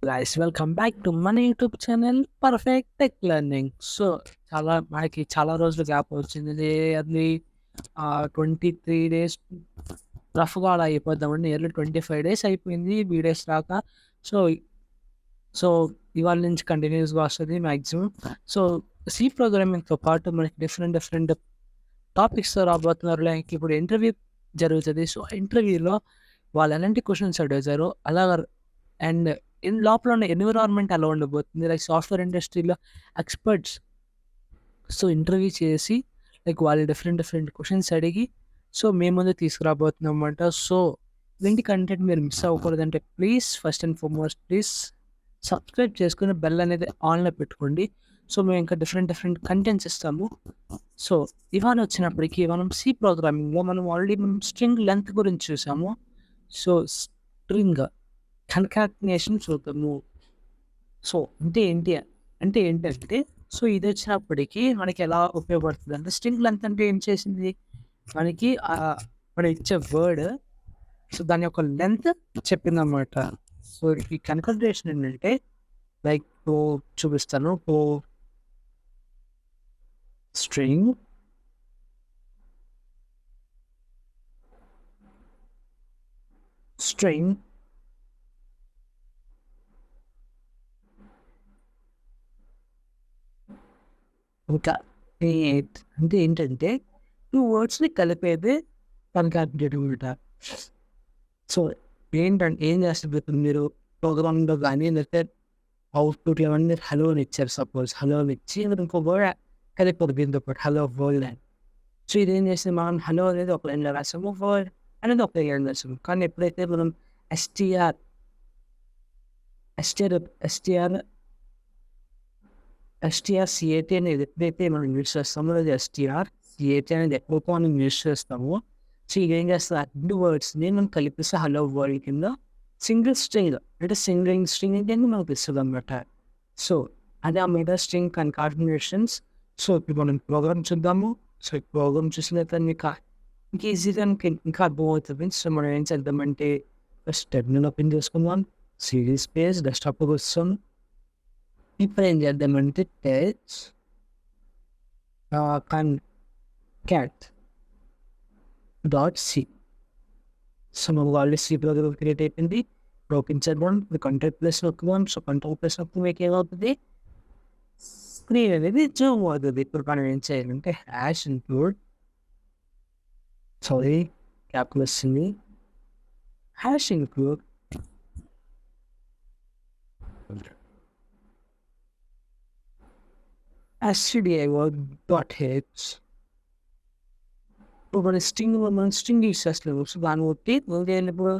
Guys welcome back to మన YouTube channel perfect tech learning. So మనకి చాలా రోజులు గ్యాప్ వచ్చింది. అది 23 days రఫ్గా అలా అయిపోద్దామండి. నియర్లీ 25 days అయిపోయింది వీడియోస్ రాక. సో సో ఇవాళ నుంచి కంటిన్యూస్గా వస్తుంది మ్యాక్సిమం. సో సి ప్రోగ్రామింగ్తో పాటు మనకి డిఫరెంట్ టాపిక్స్తో రాబోతున్నారు. లైక్ ఇప్పుడు ఇంటర్వ్యూ జరుగుతుంది. సో ఇంటర్వ్యూలో వాళ్ళు ఎలాంటి క్వశ్చన్స్ అడుగుతారో అలా అండ్ లోపల ఉన్న ఎన్విరాన్మెంట్ అలా ఉండబోతుంది. లైక్ సాఫ్ట్వేర్ ఇండస్ట్రీలో ఎక్స్పర్ట్స్ సో ఇంటర్వ్యూ చేసి లైక్ వాళ్ళు డిఫరెంట్ క్వశ్చన్స్ అడిగి సో మేము ముందు తీసుకురాబోతున్నాం అన్నమాట. సో ఇలాంటి కంటెంట్ మీరు మిస్ అవ్వకూడదంటే please first and foremost please subscribe చేసుకుని బెల్ అనేది ఆన్లో పెట్టుకోండి. సో మేము ఇంకా డిఫరెంట్ కంటెంట్స్ ఇస్తాము. సో ఇవాళ వచ్చినప్పటికీ మనం సి ప్రోగ్రామింగ్లో ఆల్రెడీ స్ట్రింగ్ లెంత్ గురించి చూసాము. సో స్ట్రింగ్ concatenation చూద్దాము. సో ఏంటంటే సో ఇది వచ్చినప్పటికీ మనకి ఎలా ఉపయోగపడుతుంది అంటే స్ట్రింగ్ లెంత్ అంటే ఏం చేసింది మనకి మనం ఇచ్చే వర్డ్ సో దాని యొక్క లెంత్ చెప్పిందన్నమాట. సో ఈ కన్కన్ట్రేషన్ ఏంటంటే లైక్ చూపిస్తాను. స్ట్రింగ్ స్ట్రింగ్ ఇంకా అంటే ఏంటంటే 2 wordsని కలిపేదే కన్కాటినేటివ్ అనమాట. సో ఏం చేస్తారు మీరు ప్రోగ్రామింగ్లో కానీ లేకపోతే అవుట్పుట్ ఏమన్నా హలో అని ఇచ్చారు. సపోజ్ హలో అని ఇచ్చి ఇంకో వర్డ్ కలిపి దీంతో పాటు హలో వరల్డ్ అని. సో ఇదేం చేస్తే మనం హలో అనేది ఒక లైన్లో రాసాము, వరల్డ్ అనేది ఒక లైన్లో రాసాము. కానీ ఎప్పుడైతే మనం ఎస్టీఆర్ ఎస్టీఆర్సిఏటీ అనేది ఎప్పుడైతే మనం యూజ్ చేస్తామో అది ఎస్టీఆర్సిఏటీ అనేది ఎక్కువ మనం యూజ్ చేస్తామో సో ఇదేం చేస్తుంది ఆ 2 wordsని మనం కలిపిస్తే హలో వరల్డ్ కింద సింగిల్ స్ట్రింగ్ అంటే సింగిల్ స్ట్రింగ్ అంటే మనకు ఇస్తుంది అనమాట. సో అది ఆ మీద స్ట్రింగ్ కన్కాటినేషన్స్. సో ఇప్పుడు మనం ప్రోగ్రామ్ చూద్దాము. సో ఈ ప్రోగ్రామ్ చూసిన తర్వాత మీకు ఈజీగా ఇంకా అర్థమవుతుంది. సో మనం ఏం చేద్దామంటే ఫస్ట్ టెర్మినల్ ఓపెన్ చేసుకుందాం, సిడీ స్పేస్ డెస్క్టాప్కి వస్తాం. ఇప్పుడు ఏం చేద్దామంటే టెచ్ concat.c. సో మనకు ఆల్రెడీ సి ప్రోగ్రామ్ క్రియేట్ అయిపోయింది. ఇప్పుడు ఓపెన్ చేద్దాం. ఇది కంట్రోల్ ప్లస్ నొక్కుదాం. సో కంట్రోల్ ప్లస్ నొక్కి మీకు ఏమవుతుంది స్క్రీన్ అనేది జూమ్ అవుతుంది. ఇప్పుడు మనం ఏం చేయాలంటే హ్యాష్ ఇంక్లూడ్ క్యాప్లస్ హ్యాష్ ఇంక్లూడ్ stdio.h. ఇప్పుడు మనం స్ట్రింగ్ యూస్ చేస్తున్నాము. సో దాన్ని బట్టి ఇప్పుడు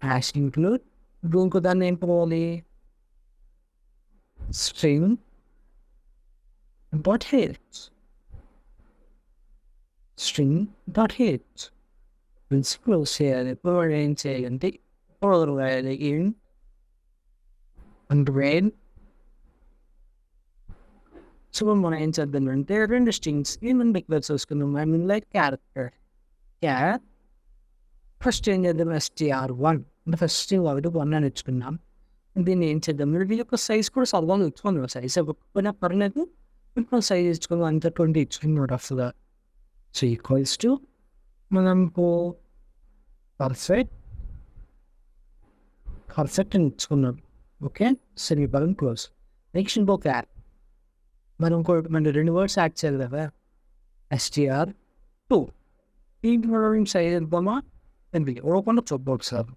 హ్యాష్ ఇంక్లూడ్ ఇప్పుడు ఇంకో దాన్ని ఏం పోవాలి స్ట్రింగ్ డాట్ హెచ్ ప్రిన్సిపల్ చేయాలి. ఇప్పుడు ఏం చేయాలంటే ఇప్పుడు రాయాలి ఇన్ అండ్ సో మనం ఏం చేద్దామంటే 2 స్ట్రింగ్స్కి మనం డిక్లేర్ చేసుకుందాం. I mean like character first ఏం చేద్దాం str1 అంటే ఫస్ట్ స్ట్రింగ్ ఒకటి 1 అని ఇచ్చుకున్నాం. దీన్ని ఏం చేద్దాం వీటి యొక్క సైజ్ కూడా సర్వం ఇచ్చుకుందాం. సైజ్ ఇవ్వకపోయినా పర్లేదు, ఇప్పుడు సైజ్ ఇచ్చుకుందాం. అంత 20 ఇచ్చుకున్నాడు అసలు. సో ఈక్వల్స్ టు మనం పర్ఫెక్ట్ అని ఇచ్చుకున్నాం. ఓకే సరే బలం క్లోజ్. నెక్స్ట్ ఇంకో మనం 2 words యాడ్ చేయాలి కదా str2 ఈ సైజ్ ఎంతమా ఓకుండా చూద్దాం సార్.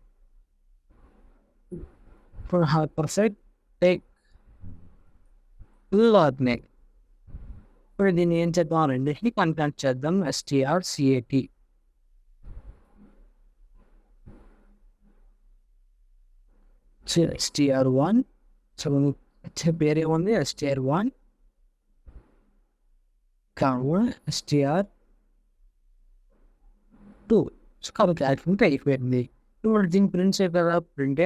ఇప్పుడు పర్ఫెక్ట్ టేక్ లాడ్నే ఇప్పుడు దీన్ని ఏం చేద్దాం రెండింటిని కంటెంట్ చేద్దాం strcat. str1 సో పేరు ఏముంది str1 str2. సో కాబట్టి యాక్టివిటీ అయిపోయింది. ఇప్పుడు దీన్ని ప్రింట్ చేయగల ప్రింట్.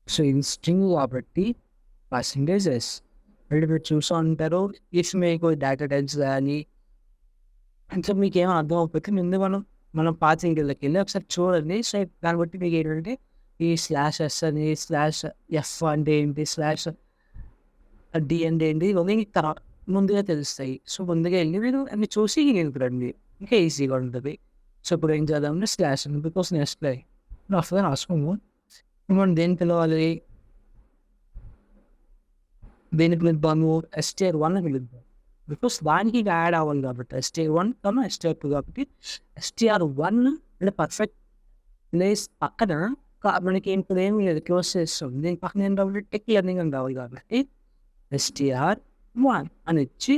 సో ఇది స్ట్రింగ్ కాబట్టి పర్సెంటేజెస్ మీరు చూస్తూ ఉంటారు. ఇఫ్ మీకు డేటా టైప్స్ కానీ అంటే మీకు ఏమో అర్థం అవుతుంది. ముందు మనం పాసింగ్కి వెళ్ళి ఒకసారి చూడండి. సో దాన్ని బట్టి మీకు ఏంటంటే ఈ స్లాష్ ఎస్ అని, స్లాష్ ఎఫ్ అంటే ఏంటి, స్లాష్ డి అంటే ఏంటి, ఇవన్నీ తర్వాత ముందుగా తెలుస్తాయి. సో ముందుగా వెళ్ళి మీరు అన్ని చూసి రండి, ఇంకా ఈజీగా ఉంటుంది. సో ఇప్పుడు ఏం చేద్దామంటే స్లాష్ అని, బికాస్ నెక్స్ట్ లై రఫ్గా రాసుకోము. మనం దేని పిలవాలి, దేని పిలుద్దాము, STR1 అని పిలుద్దాం. బికాస్ దానికి యాడ్ అవ్వాలి కాబట్టి STR1 కన్నా STR2 కాబట్టి STR1 అంటే పర్ఫెక్ట్ ప్లేస్ పక్కన మనకి ఇప్పుడు ఏమి లేదు, క్లోజ్ చేస్తాం. దీని పక్కన ఏం రావాలి, టెక్ లెర్నింగ్ అని రావాలి కాబట్టి STR1 అని ఇచ్చి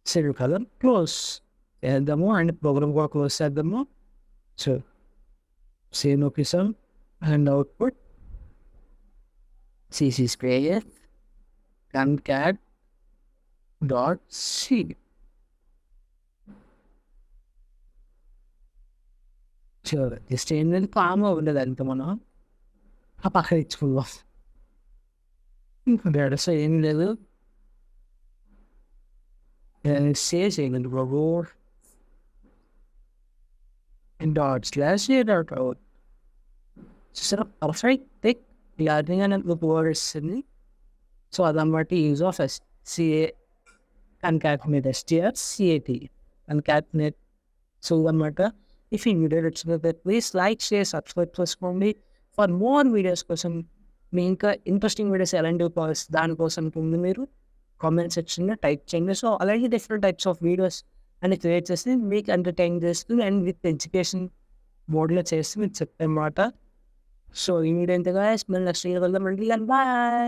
సెమికోలన్ క్లోజ్ చేద్దాము అండ్ ప్రోగ్రామ్ కూడా క్లోజ్ చేద్దాము. సో సేమ్ నొక్కేసాం and output CC space concat dot C. So just ఏంటంటే కామ్గా ఉండదు అంత, మనం ఆ పక్కన ఇచ్చుకుందాం. ఇంకా బెడస ఏం లేదు, సేవ్ చేయండి బాబు డాట్ స్లాష్ డాట్ అవుట్. చూసారా పర్ఫెక్ట్ టెక్ లెర్నింగ్ అని ఒక వర్డ్ ఇస్తుంది. సో అదాన్ని బట్టి use of CA concatenate STR CAT concatenate. So అనమాట. ఇఫ్ ఈ వీడియో నచ్చినట్లయితే ప్లీజ్ లైక్, షేర్, సబ్స్క్రైబ్ చేసుకోండి. ఫర్ మోర్ వీడియోస్ కోసం, మీ ఇంకా ఇంట్రెస్టింగ్ వీడియోస్ ఎలాంటివి కావాలి దానికోసం ముందు మీరు కామెంట్ సెక్షన్లో టైప్ చేయండి. సో అలాగే డిఫరెంట్ టైప్స్ ఆఫ్ వీడియోస్ అని క్రియేట్ చేసి మీకు ఎంటర్టైన్ చేస్తూ అండ్ విత్ ఎడ్యుకేషన్ మోడ్లో చేసి మీకు చెప్తానమాట. సో ఈ వీడియో ఎంతగా మళ్ళీ నెక్స్ట్ వీడియో వెళ్దాం. బాయ్.